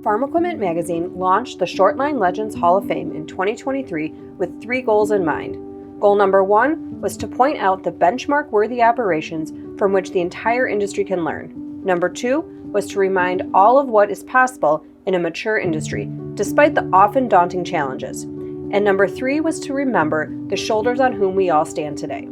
Farm Equipment Magazine launched the Shortline Legends Hall of Fame in 2023 with 3 goals in mind. Goal number 1 was to point out the benchmark-worthy operations from which the entire industry can learn. Number 2 was to remind all of what is possible in a mature industry, despite the often daunting challenges. And number 3 was to remember the shoulders on whom we all stand today.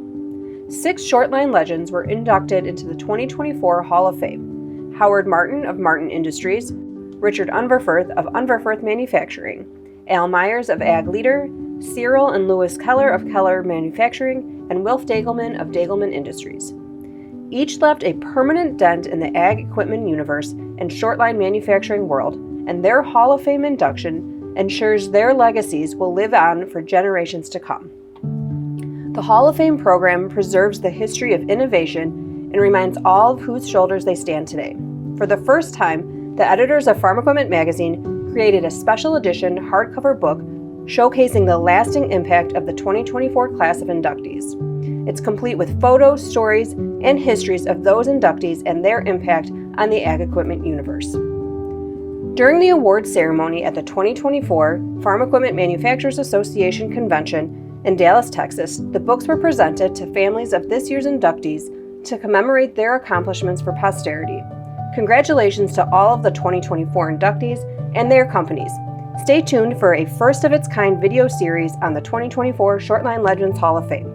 6 Shortline legends were inducted into the 2024 Hall of Fame. Howard Martin of Martin Industries, Richard Unverferth of Unverferth Manufacturing, Al Myers of Ag Leader, Cyril and Lewis Keller of Keller Manufacturing, and Wilf Degelman of Degelman Industries. Each left a permanent dent in the ag equipment universe and shortline manufacturing world, and their Hall of Fame induction ensures their legacies will live on for generations to come. The Hall of Fame program preserves the history of innovation and reminds all of whose shoulders they stand today. For the first time, the editors of Farm Equipment Magazine created a special edition hardcover book showcasing the lasting impact of the 2024 class of inductees. It's complete with photos, stories, and histories of those inductees and their impact on the ag equipment universe. During the awards ceremony at the 2024 Farm Equipment Manufacturers Association Convention in Dallas, Texas, the books were presented to families of this year's inductees to commemorate their accomplishments for posterity. Congratulations to all of the 2024 inductees and their companies. Stay tuned for a first-of-its-kind video series on the 2024 Shortline Legends Hall of Fame.